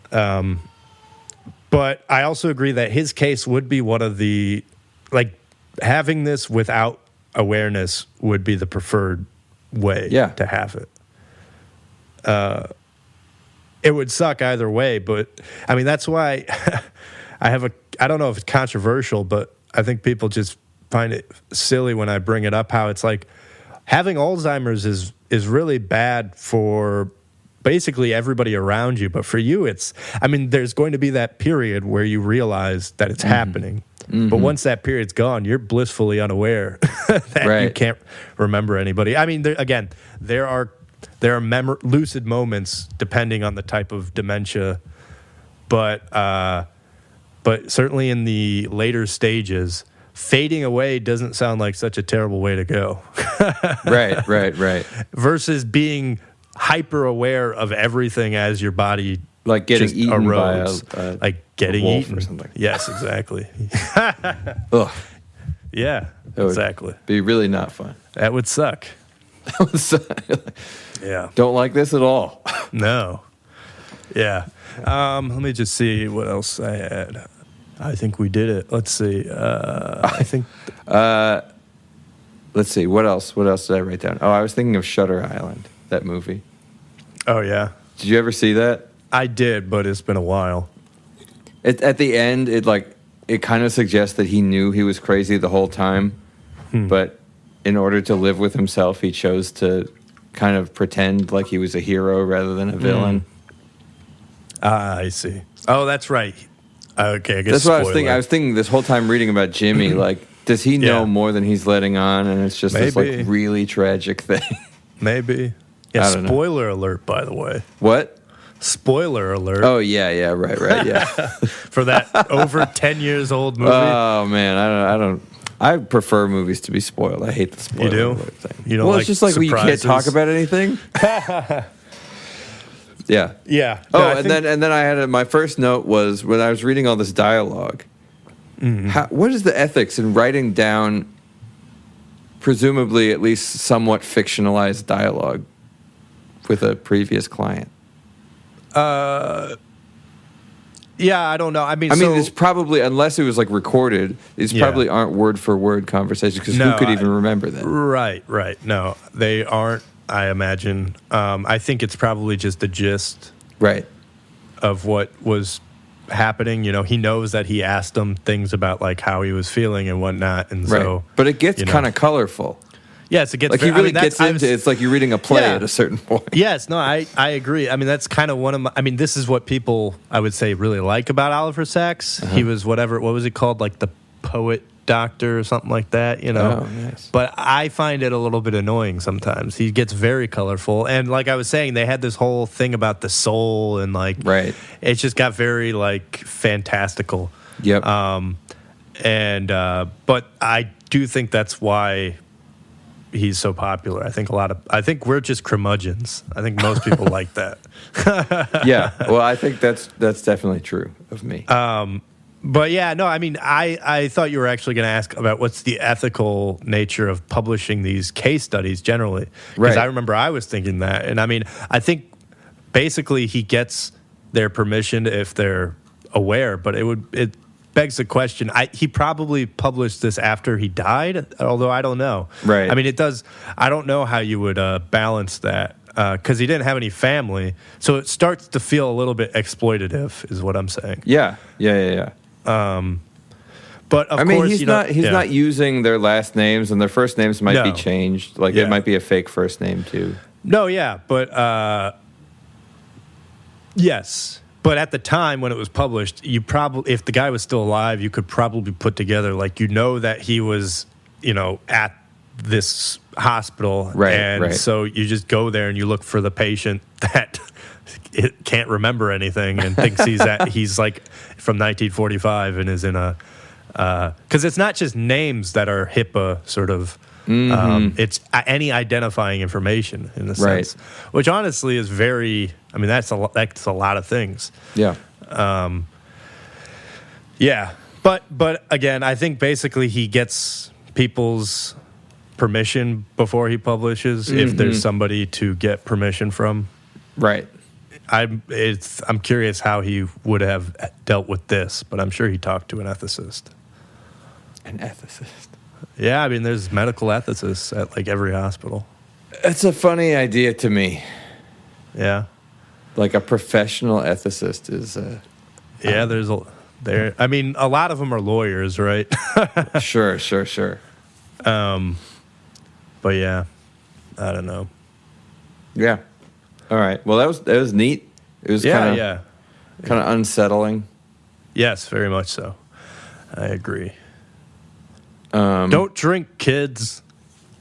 [SPEAKER 2] But I also agree that his case would be one of the having this without awareness would be the preferred way to have it. It would suck either way, but I mean that's why I don't know if it's controversial, but I think people just find it silly when I bring it up how it's having Alzheimer's is really bad for basically everybody around you, but for you there's going to be that period where you realize that it's happening. Mm-hmm. But once that period's gone, you're blissfully unaware that you can't remember anybody. I mean, there are lucid moments depending on the type of dementia, but certainly in the later stages, fading away doesn't sound like such a terrible way to go. Right. Versus being hyper aware of everything as your body
[SPEAKER 1] getting eaten
[SPEAKER 2] erodes.
[SPEAKER 1] by
[SPEAKER 2] getting
[SPEAKER 1] a wolf
[SPEAKER 2] eaten
[SPEAKER 1] or something.
[SPEAKER 2] Yes, exactly.
[SPEAKER 1] Ugh.
[SPEAKER 2] Yeah, exactly.
[SPEAKER 1] Be really not fun.
[SPEAKER 2] That would suck. Yeah.
[SPEAKER 1] Don't like this at all.
[SPEAKER 2] No. Yeah. Let me just see what else I had. I think we did it. Let's see.
[SPEAKER 1] Let's see. What else did I write down? Oh, I was thinking of Shutter Island, that movie.
[SPEAKER 2] Oh, yeah.
[SPEAKER 1] Did you ever see that?
[SPEAKER 2] I did, but it's been a while.
[SPEAKER 1] At the end, it kind of suggests that he knew he was crazy the whole time, but in order to live with himself, he chose to kind of pretend like he was a hero rather than a villain.
[SPEAKER 2] I see. Oh, that's right. Okay, I guess
[SPEAKER 1] that's what I was thinking. I was thinking this whole time reading about Jimmy, does he know more than he's letting on? And it's just this really tragic thing.
[SPEAKER 2] Maybe. Yeah. Spoiler alert, by the way.
[SPEAKER 1] What?
[SPEAKER 2] Spoiler alert.
[SPEAKER 1] Oh yeah, right, yeah.
[SPEAKER 2] For that over 10 years old movie.
[SPEAKER 1] Oh man, I prefer movies to be spoiled. I hate the spoiler alert thing.
[SPEAKER 2] You don't
[SPEAKER 1] it's just when you can't talk about anything. Yeah.
[SPEAKER 2] Yeah.
[SPEAKER 1] No, and then I had my first note was when I was reading all this dialogue. Mm-hmm. What is the ethics in writing down, presumably at least somewhat fictionalized dialogue, with a previous client?
[SPEAKER 2] Yeah, I don't know. I mean,
[SPEAKER 1] it's probably, unless it was recorded, these probably aren't word for word conversations because who could even remember that?
[SPEAKER 2] Right. No, they aren't. I imagine. I think it's probably just the gist, of what was happening. He knows that he asked him things about how he was feeling and whatnot, and so.
[SPEAKER 1] But it gets kind of colorful.
[SPEAKER 2] Yes, it gets
[SPEAKER 1] he really gets into it. It's like you're reading a play at a certain point.
[SPEAKER 2] Yes, no, I agree. I mean, that's kind of one of my. I mean, this is what people I would say really like about Oliver Sacks. He was what was he called? The poet doctor or something like that, Oh,
[SPEAKER 1] nice.
[SPEAKER 2] But I find it a little bit annoying sometimes. He gets very colorful, and like I was saying, they had this whole thing about the soul, and it just got very fantastical.
[SPEAKER 1] Yep.
[SPEAKER 2] But I do think that's why he's so popular. I think we're just curmudgeons. I think most people like that.
[SPEAKER 1] Yeah. Well, I think that's definitely true of me.
[SPEAKER 2] But yeah, no, I mean, I thought you were actually going to ask about what's the ethical nature of publishing these case studies generally. Because
[SPEAKER 1] Right.
[SPEAKER 2] I remember I was thinking that. And I mean, I think basically he gets their permission if they're aware, but it begs the question. He probably published this after he died, although I don't know.
[SPEAKER 1] Right.
[SPEAKER 2] I mean, it does. I don't know how you would balance that because he didn't have any family. So it starts to feel a little bit exploitative, is what I'm saying.
[SPEAKER 1] Yeah.
[SPEAKER 2] But of
[SPEAKER 1] I mean,
[SPEAKER 2] course,
[SPEAKER 1] he's not using their last names, and their first names might be changed. Like it might be a fake first name too.
[SPEAKER 2] No, yeah, but yes. But at the time when it was published, you probably, if the guy was still alive, you could probably put together, like, that he was, at this hospital.
[SPEAKER 1] Right.
[SPEAKER 2] So you just go there and you look for the patient that can't remember anything and thinks he's like from 1945 and is in a, because it's not just names that are HIPAA sort of, it's any identifying information in the sense, which honestly is very, I mean, that's a lot of things.
[SPEAKER 1] Yeah.
[SPEAKER 2] Yeah. But again, I think basically he gets people's permission before he publishes if there's somebody to get permission from.
[SPEAKER 1] Right.
[SPEAKER 2] I'm curious how he would have dealt with this, but I'm sure he talked to an ethicist.
[SPEAKER 1] An ethicist.
[SPEAKER 2] Yeah, I mean, there's medical ethicists at like every hospital.
[SPEAKER 1] It's a funny idea to me.
[SPEAKER 2] Yeah.
[SPEAKER 1] Like a professional ethicist is.
[SPEAKER 2] Yeah, I mean, a lot of them are lawyers, right?
[SPEAKER 1] Sure.
[SPEAKER 2] But yeah, I don't know.
[SPEAKER 1] Yeah. All right. Well, that was neat. It was kind of unsettling.
[SPEAKER 2] Yes, very much so. I agree. Don't drink, kids.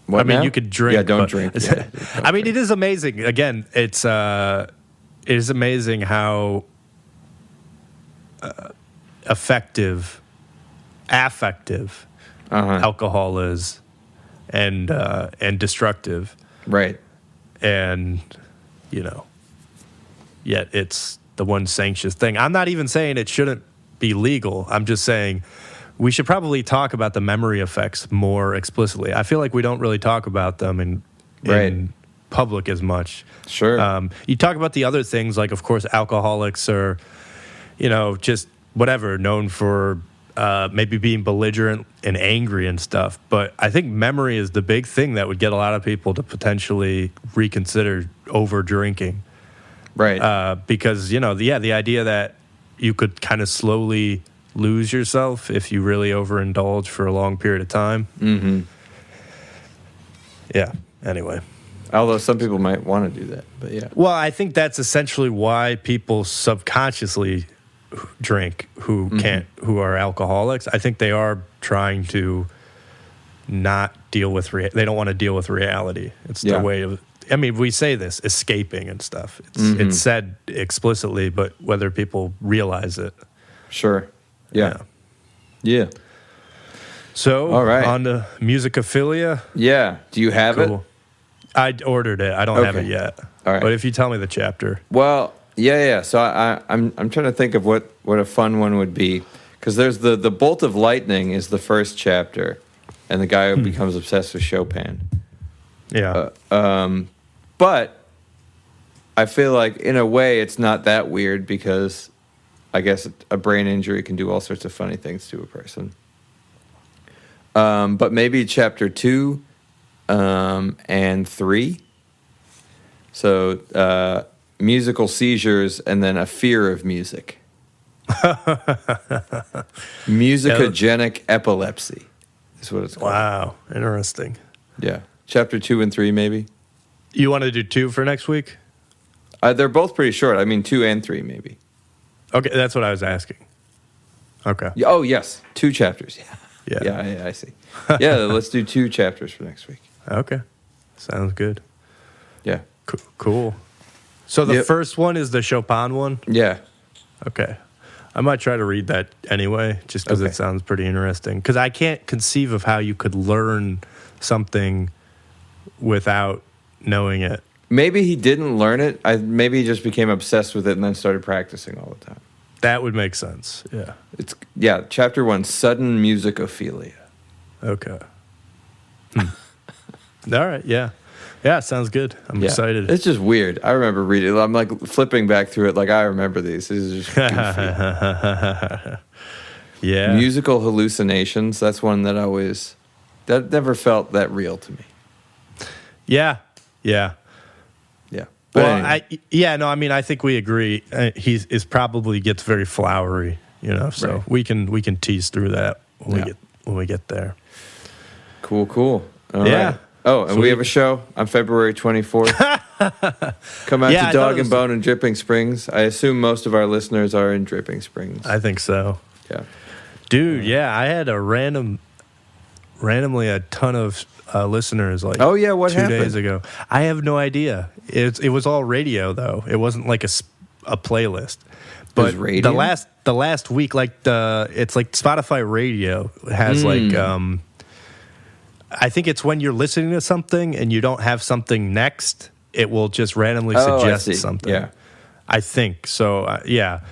[SPEAKER 1] What
[SPEAKER 2] I mean,
[SPEAKER 1] now?
[SPEAKER 2] you could drink.
[SPEAKER 1] Yeah, don't drink. Yeah,
[SPEAKER 2] I mean, it is amazing. Again, it is amazing how affective alcohol is, and destructive.
[SPEAKER 1] Right.
[SPEAKER 2] And yet it's the one sanctious thing. I'm not even saying it shouldn't be legal. I'm just saying we should probably talk about the memory effects more explicitly. I feel like we don't really talk about them in public as much.
[SPEAKER 1] Sure.
[SPEAKER 2] You talk about the other things, like, of course, alcoholics are, just whatever, known for maybe being belligerent and angry and stuff. But I think memory is the big thing that would get a lot of people to potentially reconsider over drinking.
[SPEAKER 1] Right.
[SPEAKER 2] Because, the idea that you could kind of slowly lose yourself if you really overindulge for a long period of time. Mm-hmm. Yeah, anyway.
[SPEAKER 1] Although some people might want to do that, but yeah.
[SPEAKER 2] Well, I think that's essentially why people subconsciously drink who who are alcoholics. I think they are trying to not deal with they don't want to deal with reality. It's their way of, I mean, we say this, escaping and stuff. It's said explicitly, but whether people realize it.
[SPEAKER 1] Sure. Yeah.
[SPEAKER 2] So,
[SPEAKER 1] all right.
[SPEAKER 2] On to Musicophilia.
[SPEAKER 1] Yeah. Do you have it?
[SPEAKER 2] I ordered it. I don't have it yet.
[SPEAKER 1] All right.
[SPEAKER 2] But if you tell me the chapter.
[SPEAKER 1] Well, yeah. So I'm trying to think of what a fun one would be, because there's the Bolt of Lightning is the first chapter, and the guy who becomes obsessed with Chopin.
[SPEAKER 2] Yeah.
[SPEAKER 1] But I feel like in a way it's not that weird, because I guess a brain injury can do all sorts of funny things to a person. But maybe chapter 2 and 3. So musical seizures and then a fear of music. Musicogenic epilepsy is what it's called.
[SPEAKER 2] Wow, interesting.
[SPEAKER 1] Yeah. Chapter 2 and 3 maybe.
[SPEAKER 2] You want to do 2 for next week?
[SPEAKER 1] They're both pretty short. I mean 2 and 3 maybe.
[SPEAKER 2] Okay, that's what I was asking. Okay.
[SPEAKER 1] Oh, yes. 2 chapters.
[SPEAKER 2] Yeah.
[SPEAKER 1] Yeah, I see. Yeah, let's do 2 chapters for next week.
[SPEAKER 2] Okay. Sounds good.
[SPEAKER 1] Yeah.
[SPEAKER 2] Cool. So the first one is the Chopin one?
[SPEAKER 1] Yeah.
[SPEAKER 2] Okay. I might try to read that anyway, just because it sounds pretty interesting. Because I can't conceive of how you could learn something without knowing it.
[SPEAKER 1] Maybe he didn't learn it. Maybe he just became obsessed with it and then started practicing all the time.
[SPEAKER 2] That would make sense. Yeah.
[SPEAKER 1] Chapter 1, sudden musicophilia.
[SPEAKER 2] Okay. All right. Yeah. Yeah. Sounds good. I'm excited.
[SPEAKER 1] It's just weird. I remember reading. I'm like flipping back through it. Like I remember these. This is just goofy.
[SPEAKER 2] Yeah.
[SPEAKER 1] Musical hallucinations. That's one that never felt that real to me.
[SPEAKER 2] Yeah. Yeah.
[SPEAKER 1] Yeah. But
[SPEAKER 2] Well,
[SPEAKER 1] anyway.
[SPEAKER 2] I mean, I think we agree. He's probably gets very flowery, so
[SPEAKER 1] Right.
[SPEAKER 2] we can tease through that when we get there.
[SPEAKER 1] Cool. All
[SPEAKER 2] Yeah.
[SPEAKER 1] right. Oh, and we have a show on February 24th. Come out to Dog and Bone in Dripping Springs. I assume most of our listeners are in Dripping Springs.
[SPEAKER 2] I think so.
[SPEAKER 1] Yeah.
[SPEAKER 2] Dude, yeah, I had randomly a ton of listeners like
[SPEAKER 1] what
[SPEAKER 2] 2
[SPEAKER 1] happened?
[SPEAKER 2] days ago. I have no idea. It was all radio though. It wasn't like a playlist. But
[SPEAKER 1] was radio?
[SPEAKER 2] the last week, like it's like Spotify Radio has like I think it's when you're listening to something and you don't have something next, it will just randomly suggest something.
[SPEAKER 1] Yeah.
[SPEAKER 2] I think so.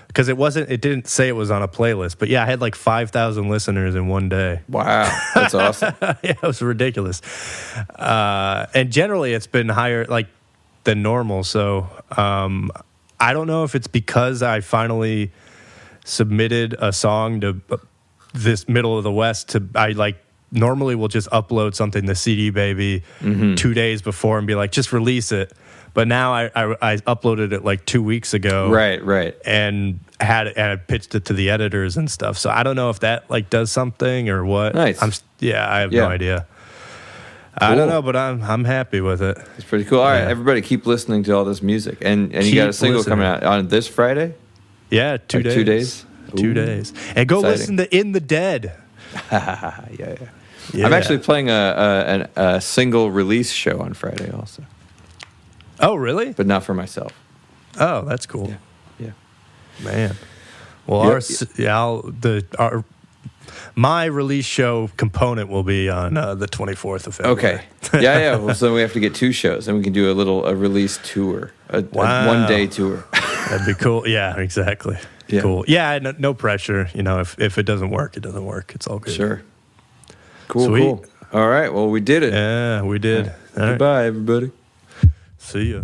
[SPEAKER 2] Because it didn't say it was on a playlist, but I had like 5,000 listeners in one day.
[SPEAKER 1] Wow, that's awesome.
[SPEAKER 2] Yeah, it was ridiculous. And generally, it's been higher than normal. So I don't know if it's because I finally submitted a song to this Middle of the West. Normally we'll just upload something to CD Baby 2 days before and be like, just release it. But now I uploaded it like 2 weeks ago.
[SPEAKER 1] Right.
[SPEAKER 2] And I pitched it to the editors and stuff. So I don't know if that does something or what.
[SPEAKER 1] Nice.
[SPEAKER 2] I have no idea. Cool. I don't know, but I'm happy with it.
[SPEAKER 1] It's pretty cool. All right, everybody keep listening to all this music. And you got a single coming out on this Friday?
[SPEAKER 2] Yeah, 2 days.
[SPEAKER 1] 2 days?
[SPEAKER 2] 2 days. And go listen to In the Dead.
[SPEAKER 1] Yeah. I'm actually playing a single release show on Friday also.
[SPEAKER 2] Oh, really?
[SPEAKER 1] But not for myself.
[SPEAKER 2] Oh, that's cool.
[SPEAKER 1] Yeah.
[SPEAKER 2] Man. Well, my release show component will be on the 24th of February.
[SPEAKER 1] Okay. Yeah. Well, so we have to get 2 shows, and we can do a release tour, a 1-day tour.
[SPEAKER 2] That'd be cool. Yeah, exactly.
[SPEAKER 1] Yeah.
[SPEAKER 2] Cool. Yeah, no pressure. If it doesn't work, it doesn't work. It's all good.
[SPEAKER 1] Sure. Cool.
[SPEAKER 2] Sweet.
[SPEAKER 1] Cool. All right. Well, we did it.
[SPEAKER 2] Yeah, we did.
[SPEAKER 1] All right. Goodbye, everybody.
[SPEAKER 2] See ya.